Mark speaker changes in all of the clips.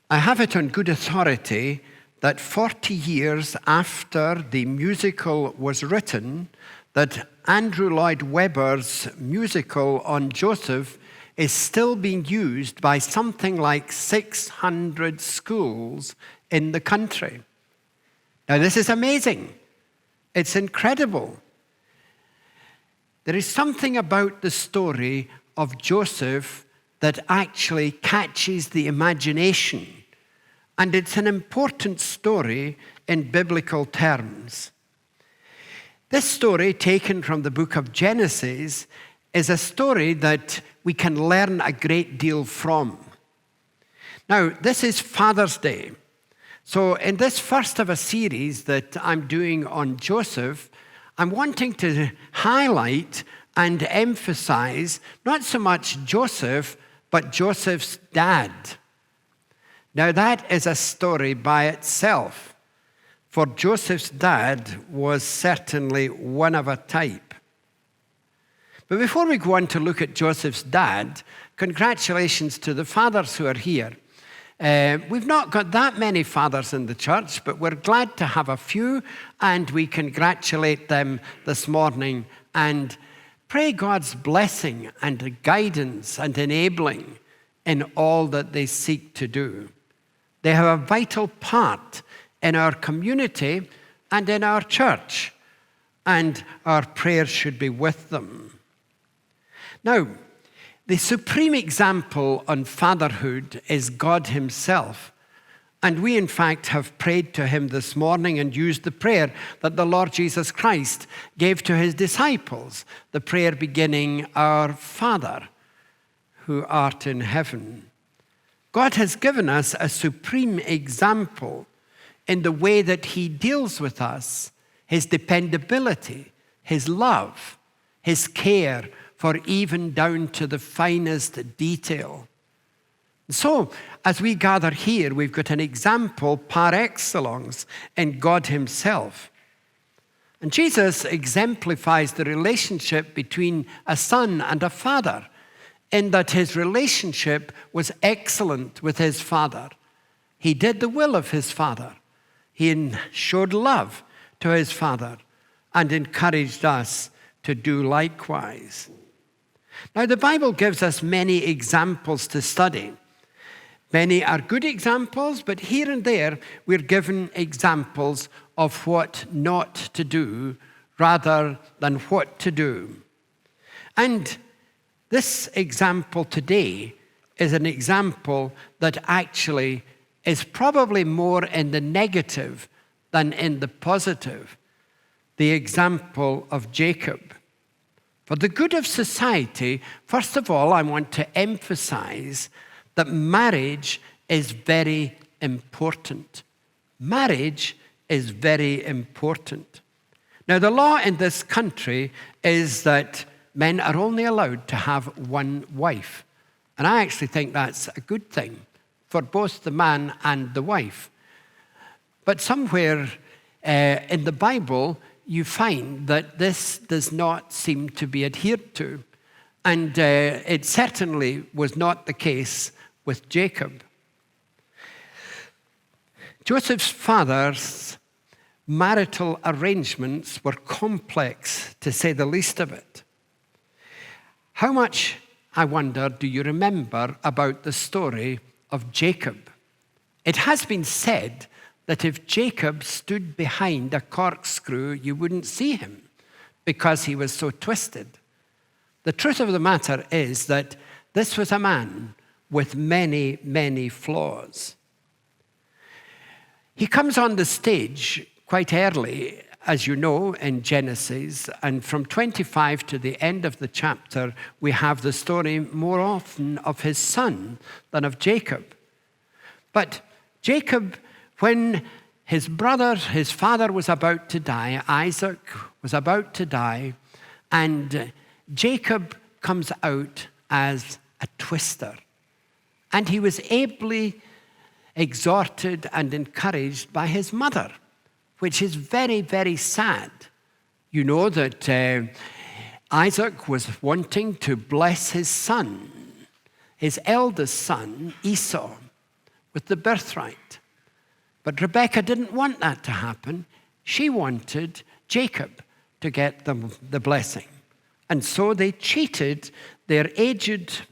Speaker 1: I have it on good authority that 40 years after the musical was written, that Andrew Lloyd Webber's musical on Joseph is still being used by something like 600 schools in the country. Now, this is amazing. It's incredible. There is something about the story of Joseph that actually catches the imagination. And it's an important story in biblical terms. This story, taken from the book of Genesis, is a story that we can learn a great deal from. Now, this is Father's Day. So in this first of a series that I'm doing on Joseph, I'm wanting to highlight and emphasize not so much Joseph, but Joseph's dad. Now, that is a story by itself, for Joseph's dad was certainly one of a type. But before we go on to look at Joseph's dad, congratulations to the fathers who are here. We've not got that many fathers in the church, but we're glad to have a few, and we congratulate them this morning and pray God's blessing and guidance and enabling in all that they seek to do. They have a vital part in our community and in our church, and our prayers should be with them. Now, the supreme example on fatherhood is God himself. And we, in fact, have prayed to him this morning and used the prayer that the Lord Jesus Christ gave to his disciples, the prayer beginning, "Our Father, who art in heaven." God has given us a supreme example in the way that he deals with us, his dependability, his love, his care for even down to the finest detail. So, as we gather here, we've got an example par excellence in God himself. And Jesus exemplifies the relationship between a son and a father, in that his relationship was excellent with his father. He did the will of his father. He showed love to his father and encouraged us to do likewise. Now, the Bible gives us many examples to study. Many are good examples, but here and there we're given examples of what not to do rather than what to do. And this example today is an example that actually is probably more in the negative than in the positive. The example of Jacob. For the good of society, first of all, I want to emphasize that marriage is very important. Marriage is very important. Now, the law in this country is that men are only allowed to have one wife. And I actually think that's a good thing for both the man and the wife. But somewhere in the Bible, you find that this does not seem to be adhered to. And it certainly was not the case with Jacob. Joseph's father's marital arrangements were complex, to say the least of it. How much, I wonder, do you remember about the story of Jacob? It has been said that if Jacob stood behind a corkscrew, you wouldn't see him because he was so twisted. The truth of the matter is that this was a man with many, many flaws. He comes on the stage quite early, as you know, in Genesis, and from 25 to the end of the chapter, we have the story more often of his son than of Jacob. But Jacob, when his father was about to die, Isaac was about to die, and Jacob comes out as a twister. And he was ably exhorted and encouraged by his mother, which is very, very sad. You know that Isaac was wanting to bless his son. His eldest son, Esau, with the birthright. But Rebekah didn't want that to happen. She wanted Jacob to get the blessing. And so they cheated their aged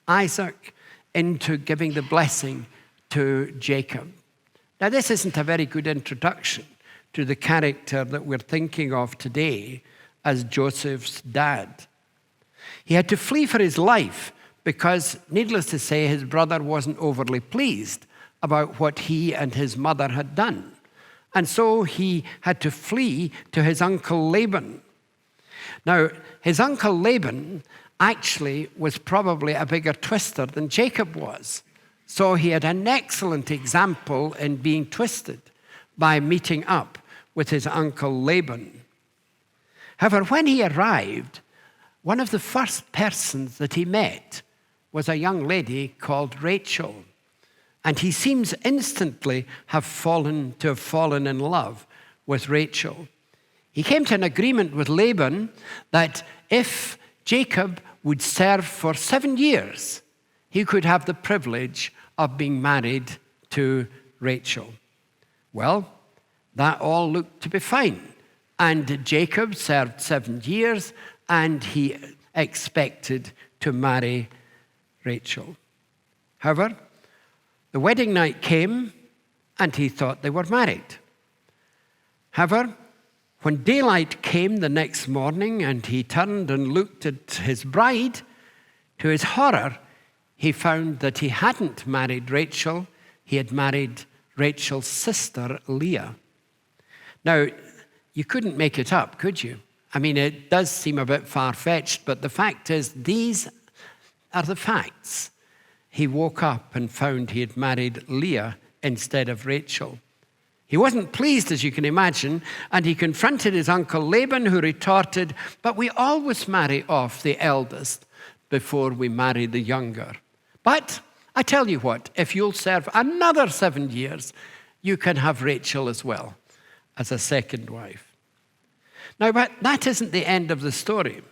Speaker 1: Isaac into giving the blessing to Jacob. Now, this isn't a very good introduction to the character that we're thinking of today as Joseph's dad. He had to flee for his life because, needless to say, his brother wasn't overly pleased about what he and his mother had done. And so he had to flee to his uncle Laban. Now, his uncle Laban actually was probably a bigger twister than Jacob was. So he had an excellent example in being twisted by meeting up with his uncle Laban. However, when he arrived, one of the first persons that he met was a young lady called Rachel. And he seems instantly have fallen in love with Rachel. He came to an agreement with Laban that if Jacob would serve for 7 years, he could have the privilege of being married to Rachel. Well, that all looked to be fine. And Jacob served 7 years, and he expected to marry Rachel. However, the wedding night came, and he thought they were married. However, when daylight came the next morning and he turned and looked at his bride, to his horror, he found that he hadn't married Rachel. He had married Rachel's sister, Leah. Now, you couldn't make it up, could you? I mean, it does seem a bit far-fetched, but the fact is, these are the facts. He woke up and found he had married Leah instead of Rachel. He wasn't pleased, as you can imagine, and he confronted his uncle Laban, who retorted, "But we always marry off the eldest before we marry the younger. But I tell you what, if you'll serve another 7 years, you can have Rachel as well as a second wife." Now, but that isn't the end of the story.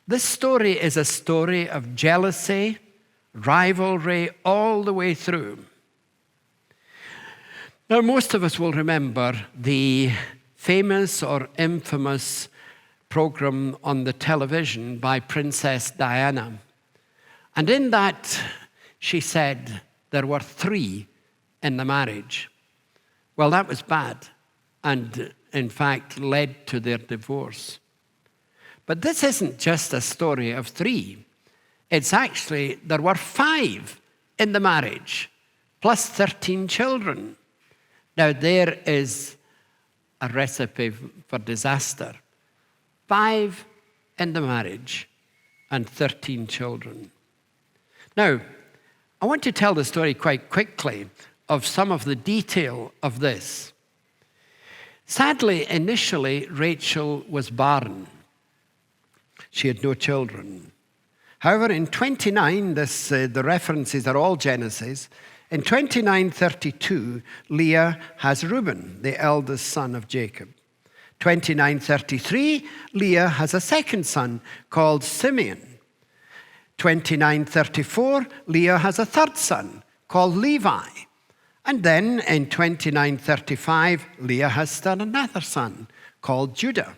Speaker 1: This story is a story of jealousy, rivalry, all the way through. Now, most of us will remember the famous or infamous program on the television by Princess Diana. And in that, she said there were 3 in the marriage. Well, that was bad, and in fact led to their divorce. But this isn't just a story of 3. It's actually, there were 5 in the marriage, plus 13 children. Now, there is a recipe for disaster. 5 in the marriage and 13 children. Now, I want to tell the story quite quickly of some of the detail of this. Sadly, initially, Rachel was barren. She had no children. However, in 29, the references are all Genesis. In 29:32, Leah has Reuben, the eldest son of Jacob. 29:33, Leah has a second son called Simeon. 29:34, Leah has a third son called Levi. And then in 29:35, Leah has still another son called Judah.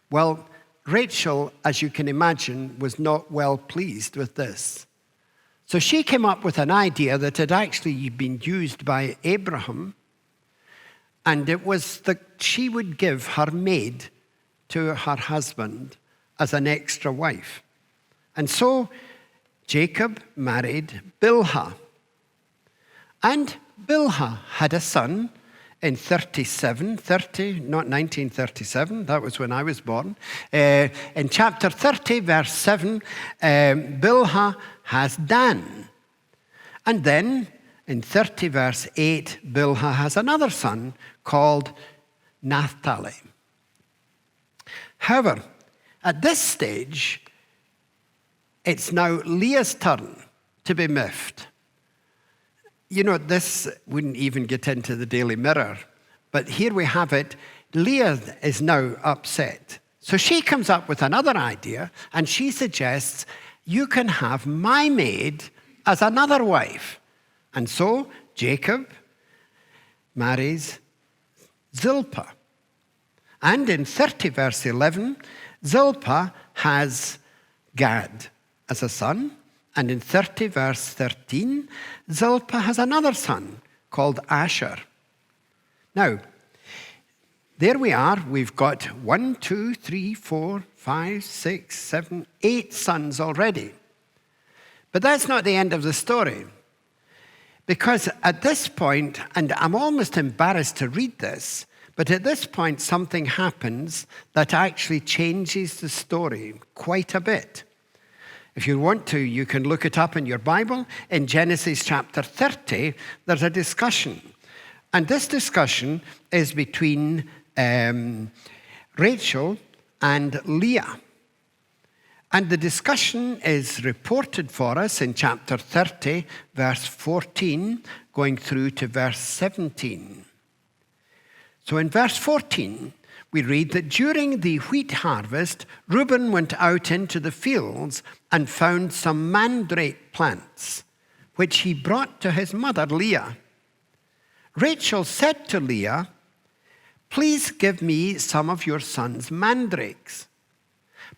Speaker 1: Well, Rachel, as you can imagine, was not well pleased with this. So she came up with an idea that had actually been used by Abraham, and it was that she would give her maid to her husband as an extra wife. And so Jacob married Bilhah. And Bilhah had a son in 1937, that was when I was born. In chapter 30, verse 7, Bilhah has Dan. And then in 30, verse 8, Bilhah has another son called Naphtali. However, at this stage, it's now Leah's turn to be miffed. You know, this wouldn't even get into the Daily Mirror, but here we have it. Leah is now upset. So she comes up with another idea, and she suggests, you can have my maid as another wife. And so Jacob marries Zilpah. And in 30 verse 11, Zilpah has Gad as a son. And in 30 verse 13, Zilpah has another son called Asher. Now, there we are. We've got 1, 2, 3, 4, 5, 6, 7, 8 sons already. But that's not the end of the story. Because at this point, and I'm almost embarrassed to read this, but at this point something happens that actually changes the story quite a bit. If you want to, you can look it up in your Bible. In Genesis chapter 30, there's a discussion. And this discussion is between Rachel and Leah. And the discussion is reported for us in chapter 30, verse 14, going through to verse 17. So in verse 14, we read that during the wheat harvest, Reuben went out into the fields and found some mandrake plants, which he brought to his mother Leah. Rachel said to Leah, "Please give me some of your son's mandrakes."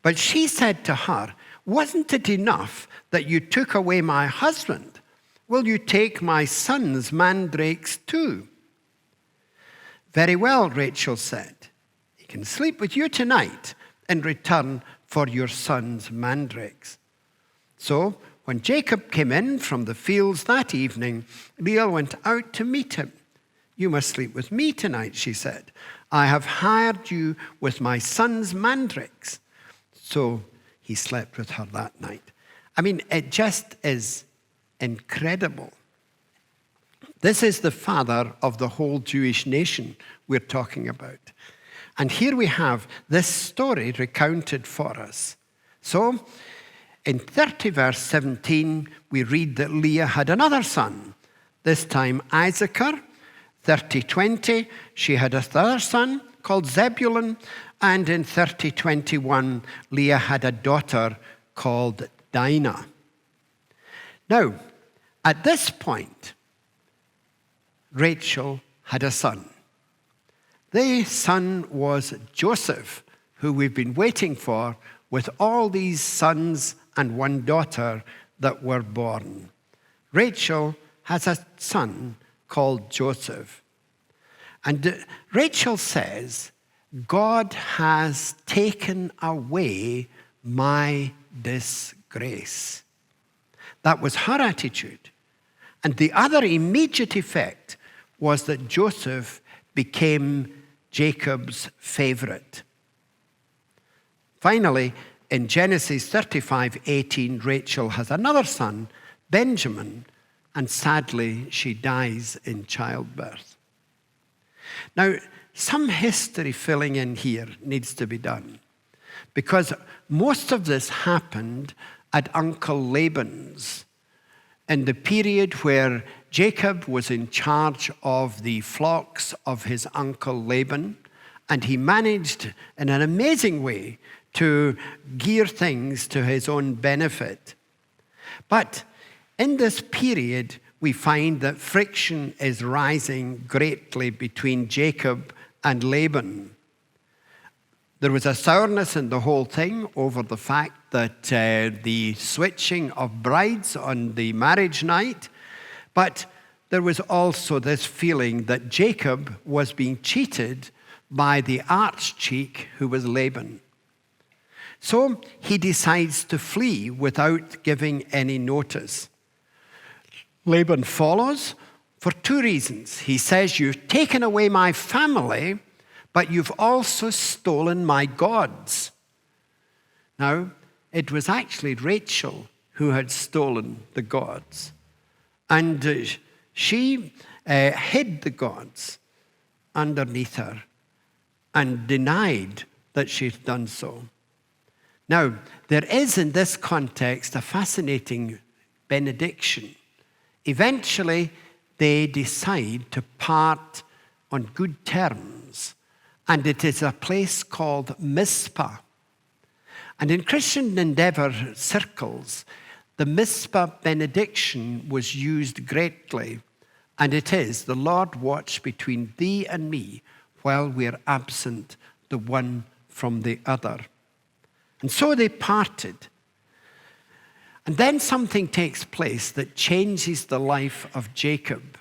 Speaker 1: But she said to her, "Wasn't it enough that you took away my husband? Will you take my son's mandrakes too?" "Very well," Rachel said. "He can sleep with you tonight in return for your son's mandrakes." So when Jacob came in from the fields that evening, Leah went out to meet him. "You must sleep with me tonight," she said. "I have hired you with my son's mandrakes." So he slept with her that night. I mean, it just is incredible. This is the father of the whole Jewish nation we're talking about. And here we have this story recounted for us. So in 30 verse 17, we read that Leah had another son, this time Issachar. 30:20, she had another son called Zebulun. And in 30:21, Leah had a daughter called Dinah. Now, at this point, Rachel had a son. The son was Joseph, who we've been waiting for, with all these sons and one daughter that were born. Rachel has a son called Joseph. And Rachel says, "God has taken away my disgrace." That was her attitude. And the other immediate effect was that Joseph became Jacob's favorite. Finally, in Genesis 35:18, Rachel has another son, Benjamin, and sadly, she dies in childbirth. Now, some history filling in here needs to be done, because most of this happened at Uncle Laban's in the period where Jacob was in charge of the flocks of his uncle Laban, and he managed in an amazing way to gear things to his own benefit. But in this period, we find that friction is rising greatly between Jacob and Laban. There was a sourness in the whole thing over the fact that the switching of brides on the marriage night, but there was also this feeling that Jacob was being cheated by the arch-cheek who was Laban. So he decides to flee without giving any notice. Laban follows for two reasons. He says, "You've taken away my family, but you've also stolen my gods." Now, it was actually Rachel who had stolen the gods. And she hid the gods underneath her and denied that she'd done so. Now, there is in this context a fascinating benediction. Eventually, they decide to part on good terms, and it is a place called Mizpah. And in Christian Endeavor circles, The Mizpah benediction was used greatly, and it is, the Lord watch between thee and me while we're absent the one from the other. And so they parted. And then something takes place that changes the life of Jacob.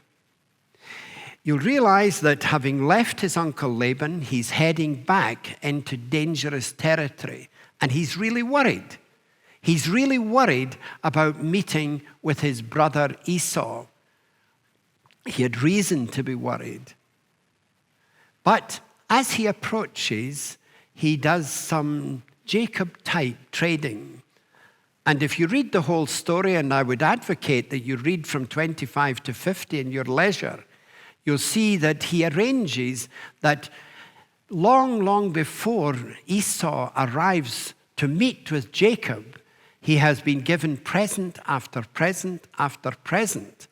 Speaker 1: You'll realize that having left his uncle Laban, he's heading back into dangerous territory, and he's really worried. He's really worried about meeting with his brother Esau. He had reason to be worried. But as he approaches, he does some Jacob-type trading. And if you read the whole story, and I would advocate that you read from 25 to 50 in your leisure, you'll see that he arranges that long before Esau arrives to meet with Jacob, he has been given present after present after present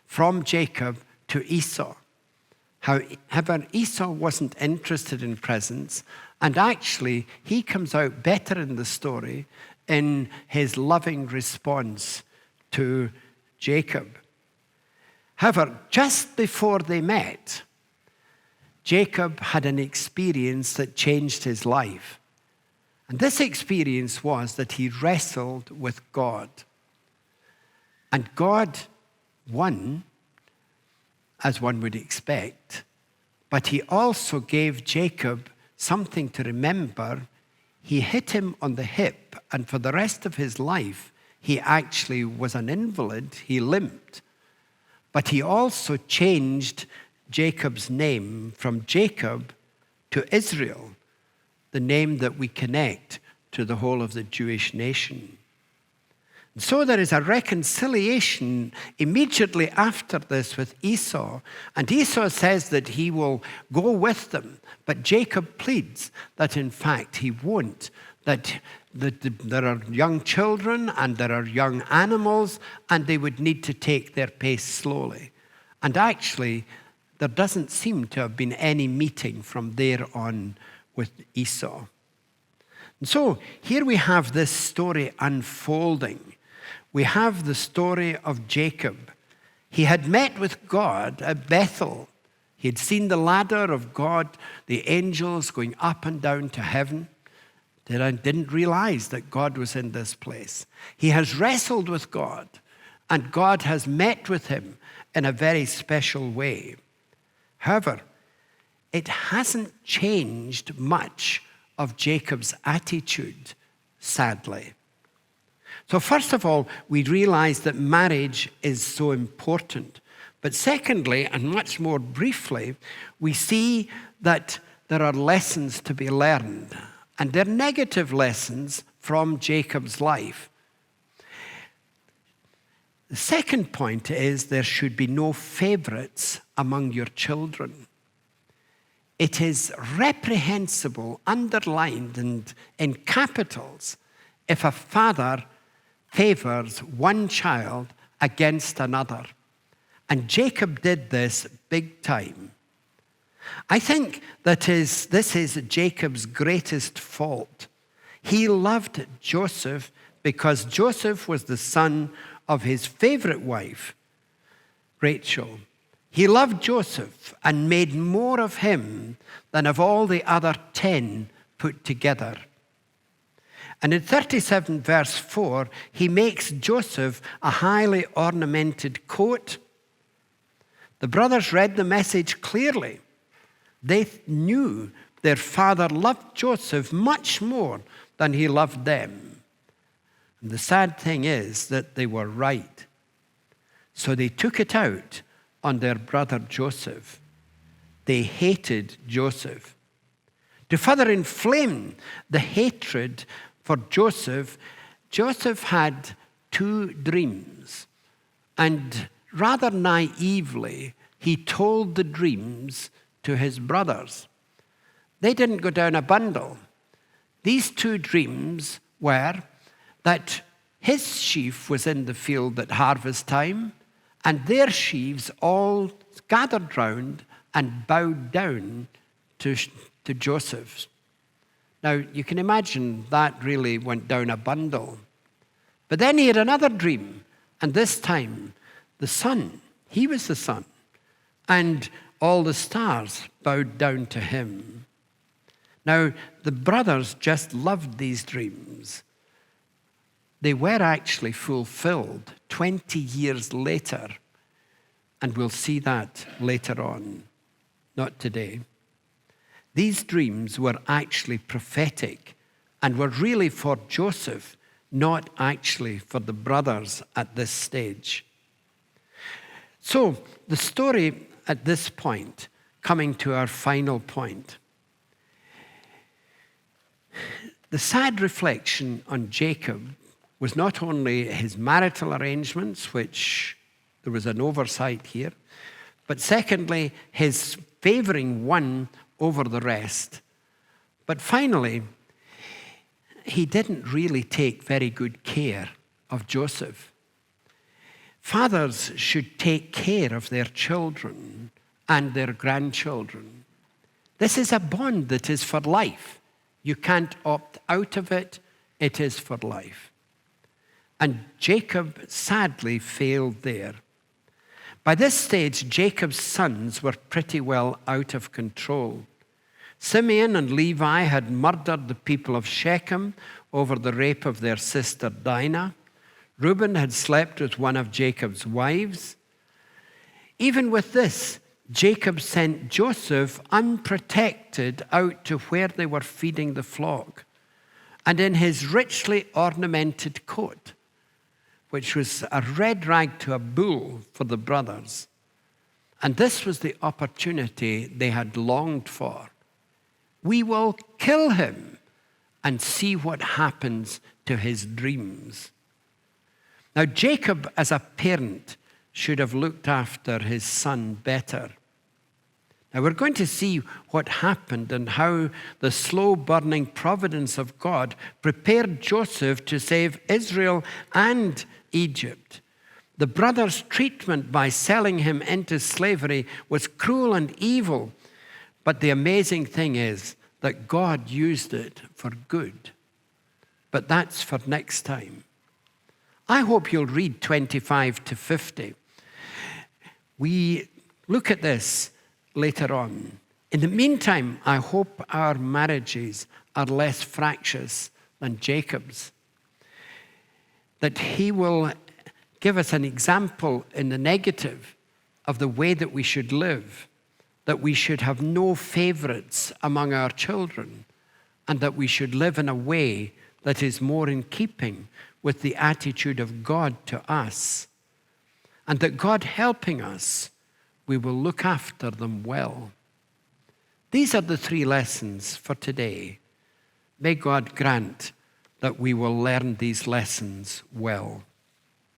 Speaker 1: from Jacob to Esau. However, Esau wasn't interested in presents, and actually he comes out better in the story in his loving response to Jacob. However, just before they met, Jacob had an experience that changed his life. And this experience was that he wrestled with God. And God won, as one would expect, but he also gave Jacob something to remember. He hit him on the hip, and for the rest of his life, he actually was an invalid. He limped. But he also changed Jacob's name from Jacob to Israel, the name that we connect to the whole of the Jewish nation. And so there is a reconciliation immediately after this with Esau. And Esau says that he will go with them. But Jacob pleads that in fact he won't, that there are young children and there are young animals, and they would need to take their pace slowly. And actually, there doesn't seem to have been any meeting from there on with Esau. And so here we have this story unfolding. We have the story of Jacob. He had met with God at Bethel. He had seen the ladder of God, the angels going up and down to heaven. Didn't realize that God was in this place. He has wrestled with God, and God has met with him in a very special way. However, it hasn't changed much of Jacob's attitude, sadly. So first of all, we realize that marriage is so important. But secondly, and much more briefly, we see that there are lessons to be learned. And they're negative lessons from Jacob's life. The second point is there should be no favorites among your children. It is reprehensible, underlined and in capitals, if a father favors one child against another. And Jacob did this big time. I think this is Jacob's greatest fault. He loved Joseph because Joseph was the son of his favorite wife, Rachel. He loved Joseph and made more of him than of all the other 10 put together. And in 37 verse 4, he makes Joseph a highly ornamented coat. The brothers read the message clearly. They knew their father loved Joseph much more than he loved them. And the sad thing is that they were right. So they took it out on their brother Joseph. They hated Joseph. To further inflame the hatred for Joseph, Joseph had 2 dreams. And rather naively, he told the dreams to his brothers. They didn't go down a bundle. These 2 dreams were that his sheaf was in the field at harvest time, and their sheaves all gathered round and bowed down to Joseph. Now, you can imagine that really went down a bundle. But then he had another dream, and this time the sun, he was the sun, and all the stars bowed down to him. Now, the brothers just loved these dreams. They were actually fulfilled 20 years later, and we'll see that later on, not today. These dreams were actually prophetic and were really for Joseph, not actually for the brothers at this stage. So, the story at this point, coming to our final point. The sad reflection on Jacob was not only his marital arrangements, which there was an oversight here, but secondly, his favoring one over the rest. But finally, he didn't really take very good care of Joseph. Fathers should take care of their children and their grandchildren. This is a bond that is for life. You can't opt out of it. It is for life. And Jacob sadly failed there. By this stage, Jacob's sons were pretty well out of control. Simeon and Levi had murdered the people of Shechem over the rape of their sister Dinah. Reuben had slept with one of Jacob's wives. Even with this, Jacob sent Joseph unprotected out to where they were feeding the flock, and in his richly ornamented coat, which was a red rag to a bull for the brothers. And this was the opportunity they had longed for. We will kill him and see what happens to his dreams. Now, Jacob, as a parent, should have looked after his son better. Now, we're going to see what happened and how the slow-burning providence of God prepared Joseph to save Israel and Egypt. The brothers' treatment by selling him into slavery was cruel and evil, but the amazing thing is that God used it for good. But that's for next time. I hope you'll read 25 to 50. We look at this later on. In the meantime, I hope our marriages are less fractious than Jacob's. That he will give us an example in the negative of the way that we should live, that we should have no favorites among our children, and that we should live in a way that is more in keeping with the attitude of God to us, and that God helping us, we will look after them well. These are the 3 lessons for today. May God grant that we will learn these lessons well.